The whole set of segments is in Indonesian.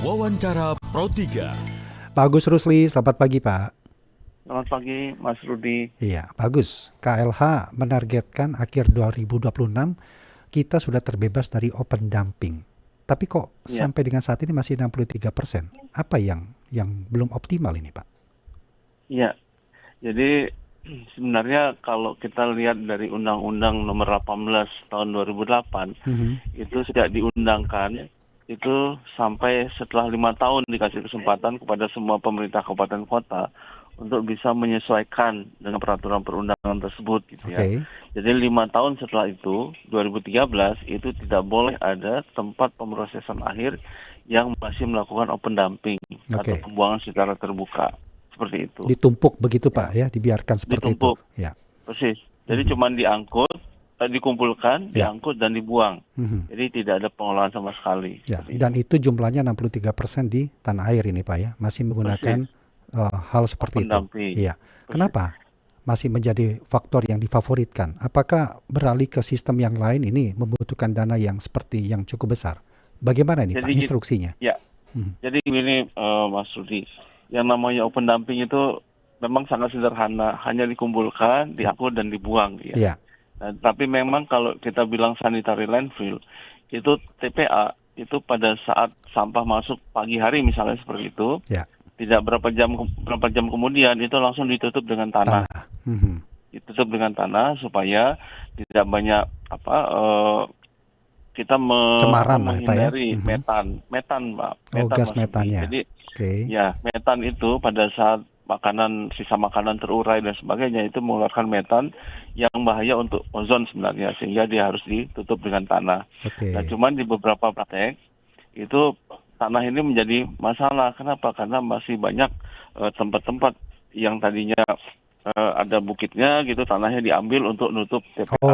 Wawancara Pro 3. Pak Agus Rusli, selamat pagi Pak. Selamat pagi Mas Rudi. Iya, Pak Agus, KLH menargetkan akhir 2026 kita sudah terbebas dari open dumping. Tapi kok sampai dengan saat ini masih 63%. Apa yang belum optimal ini Pak? Iya, jadi sebenarnya kalau kita lihat dari Undang-Undang Nomor 18 Tahun 2008, itu sejak diundangkan, itu sampai setelah 5 tahun dikasih kesempatan kepada semua pemerintah kabupaten kota untuk bisa menyesuaikan dengan peraturan perundangan tersebut gitu ya. Jadi 5 tahun setelah itu, 2013 itu tidak boleh ada tempat pemrosesan akhir yang masih melakukan open dumping atau pembuangan secara terbuka. Seperti itu. Ditumpuk begitu Pak ya, dibiarkan seperti ditumpuk. itu. Ya. Persis. Jadi cuma diangkut, dikumpulkan, diangkut dan dibuang. Jadi tidak ada pengolahan sama sekali. Ya. Dan itu jumlahnya 63% di tanah air ini Pak ya, masih menggunakan hal seperti itu. Iya. Kenapa masih menjadi faktor yang difavoritkan? Apakah beralih ke sistem yang lain ini membutuhkan dana yang seperti yang cukup besar? Bagaimana ini Pak instruksinya? Ya. Jadi ini Mas Rudi, yang namanya open dumping itu memang sangat sederhana, hanya dikumpulkan, diangkut dan dibuang ya. Iya. Nah, tapi memang kalau kita bilang sanitary landfill, itu TPA itu pada saat sampah masuk pagi hari misalnya seperti itu, tidak berapa jam kemudian itu langsung ditutup dengan tanah. Ditutup dengan tanah supaya tidak banyak kita menghindari metan Pak. Gas metannya. Jadi ya metan itu pada saat sisa makanan terurai dan sebagainya itu mengeluarkan metan yang bahaya untuk ozon sebenarnya, sehingga dia harus ditutup dengan tanah. Nah, cuman di beberapa praktek itu tanah ini menjadi masalah. Kenapa? Karena masih banyak tempat-tempat yang tadinya ada bukitnya gitu, tanahnya diambil untuk nutup TPA.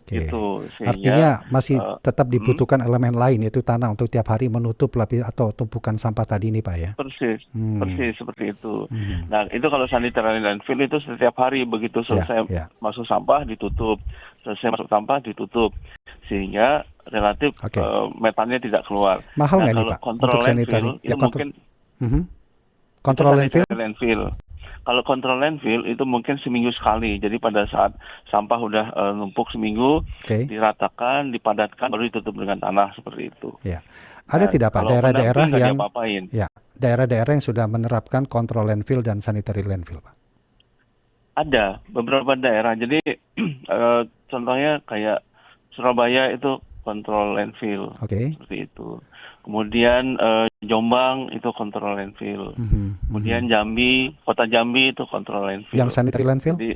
Gitu, sehingga, artinya masih tetap dibutuhkan elemen lain, yaitu tanah untuk tiap hari menutup lapis atau tumpukan sampah tadi ini Pak ya? Persis seperti itu. Nah itu kalau sanitary landfill itu setiap hari begitu selesai masuk sampah ditutup, selesai masuk sampah ditutup, sehingga relatif metannya tidak keluar. Mahal nggak nih Pak untuk sanitary? Itu mungkin kontrol landfill. Kalau kontrol landfill itu mungkin seminggu sekali. Jadi pada saat sampah udah numpuk seminggu, diratakan, dipadatkan, baru ditutup dengan tanah seperti itu. Ya. Ada tidak Pak daerah-daerah yang sudah menerapkan kontrol landfill dan sanitary landfill Pak? Ada beberapa daerah. Jadi contohnya kayak Surabaya itu kontrol landfill, seperti itu. Kemudian Jombang itu kontrol landfill. Kemudian Jambi, kota Jambi itu kontrol landfill. Yang sanitary landfill? Jadi,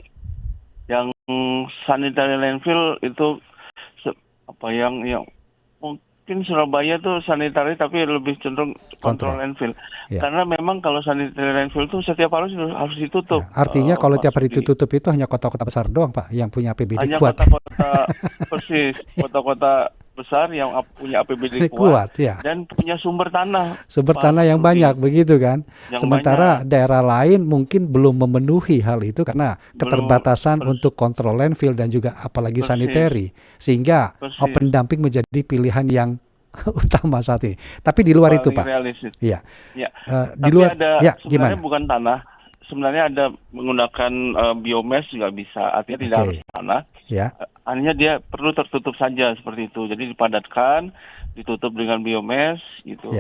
yang sanitary landfill itu yang mungkin Surabaya tuh sanitary tapi lebih cenderung kontrol landfill. Karena memang kalau sanitary landfill itu setiap hari harus ditutup. Artinya kalau tiap hari ditutup itu hanya kota-kota besar doang Pak yang punya APBD kuat. Hanya kota-kota persis, kota-kota besar yang punya APBD kuat dan punya sumber tanah yang banyak begitu kan. Sementara daerah lain mungkin belum memenuhi hal itu karena keterbatasan untuk kontrol landfill dan juga apalagi sanitary, sehingga open dumping menjadi pilihan yang utama saat ini. Tapi di luar itu Pak, di luar sebenarnya bukan tanah. Sebenarnya ada menggunakan biomass juga bisa, artinya tidak harus tanah. Hanya dia perlu tertutup saja seperti itu. Jadi dipadatkan, ditutup dengan biomass gitu.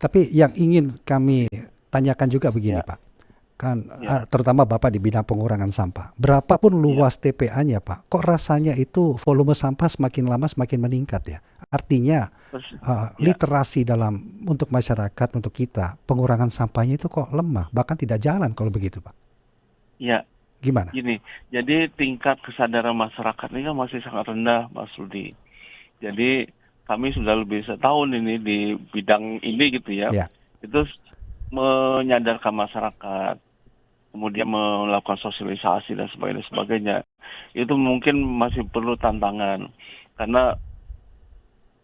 Tapi yang ingin kami tanyakan juga begini Pak, kan terutama Bapak di bidang pengurangan sampah. Berapapun luas TPA-nya Pak, kok rasanya itu volume sampah semakin lama semakin meningkat ya? Artinya literasi untuk masyarakat, untuk kita, pengurangan sampahnya itu kok lemah, bahkan tidak jalan kalau begitu Pak. Ya. Gimana? Gini, jadi tingkat kesadaran masyarakat ini kan masih sangat rendah, Mas Rudi. Jadi kami sudah lebih setahun ini di bidang ini gitu ya. Itu menyadarkan masyarakat, kemudian melakukan sosialisasi dan sebagainya. Itu mungkin masih perlu tantangan karena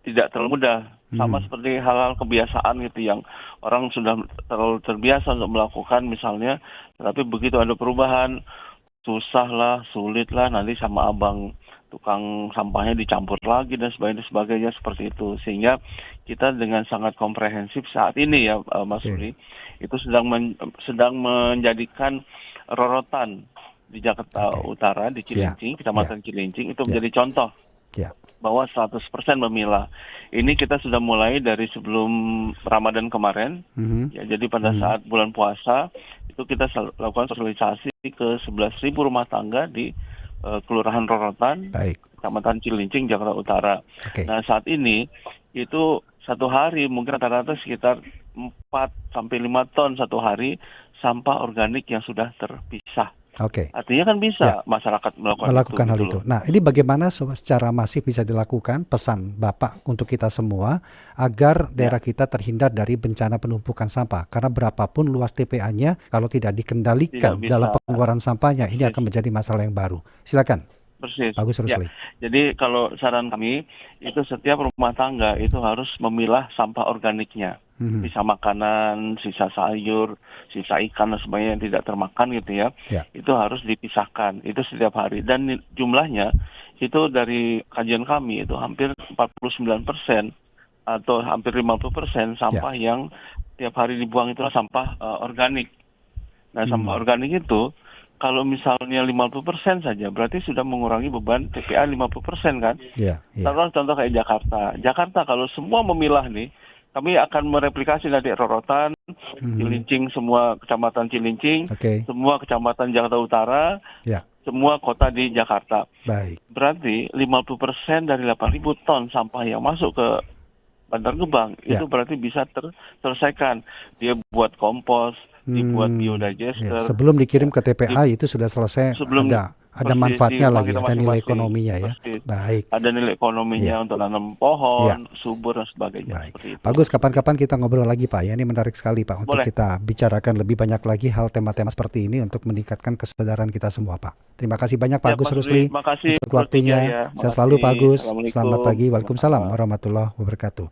tidak terlalu mudah. Sama seperti hal-hal kebiasaan gitu yang orang sudah terlalu terbiasa untuk melakukan misalnya, tapi begitu ada perubahan, sulit lah nanti sama abang tukang sampahnya dicampur lagi dan sebagainya seperti itu. Sehingga kita dengan sangat komprehensif saat ini ya Mas Ruli, itu sedang menjadikan rorotan di Jakarta Utara, di Cilincing, Kecamatan Cilincing itu menjadi contoh bahwa 100% memilah. Ini kita sudah mulai dari sebelum Ramadan kemarin. Ya, jadi pada saat bulan puasa itu kita lakukan sosialisasi ke 11.000 rumah tangga di Kelurahan Rorotan, Kecamatan Cilincing, Jakarta Utara. Nah, saat ini itu satu hari mungkin rata-rata sekitar 4-5 ton satu hari sampah organik yang sudah terpisah. Artinya kan bisa masyarakat melakukan hal itu. Nah, ini bagaimana secara masif bisa dilakukan, pesan Bapak untuk kita semua agar daerah kita terhindar dari bencana penumpukan sampah. Karena berapapun luas TPA-nya, kalau tidak dikendalikan dalam pengeluaran sampahnya, ini akan menjadi masalah yang baru. Silakan. Persis. Bagus Rusli. Jadi kalau saran kami itu setiap rumah tangga itu harus memilah sampah organiknya, sisa makanan, sisa sayur, sisa ikan dan sebagainya yang tidak termakan gitu ya. Itu harus dipisahkan. Itu setiap hari dan jumlahnya itu dari kajian kami itu hampir 49% atau hampir 50% sampah yang tiap hari dibuang itu sampah organik. Nah, sampah organik itu kalau misalnya 50% saja, berarti sudah mengurangi beban TPA 50% kan? Taruhlah contoh kayak Jakarta. Jakarta kalau semua memilah nih, kami akan mereplikasi nanti Rorotan, Cilincing, semua kecamatan Cilincing, semua kecamatan Jakarta Utara, semua kota di Jakarta. Berarti 50% dari 8.000 ton sampah yang masuk ke Bantar Gebang, itu berarti bisa terselesaikan. Dia buat kompos, dibuat biodigester. Sebelum dikirim ke TPA itu sudah selesai, ada manfaatnya lagi, ada nilai ekonominya ya. Baik. Ada nilai ekonominya untuk tanam pohon, subur dan sebagainya. Bagus, kapan-kapan kita ngobrol lagi Pak ya. Ini menarik sekali Pak untuk kita bicarakan lebih banyak lagi hal tema-tema seperti ini untuk meningkatkan kesadaran kita semua Pak. Terima kasih banyak Pak Agus Rusli untuk waktunya. Saya selalu Pak Agus. Selamat pagi. Waalaikumsalam warahmatullahi wabarakatuh.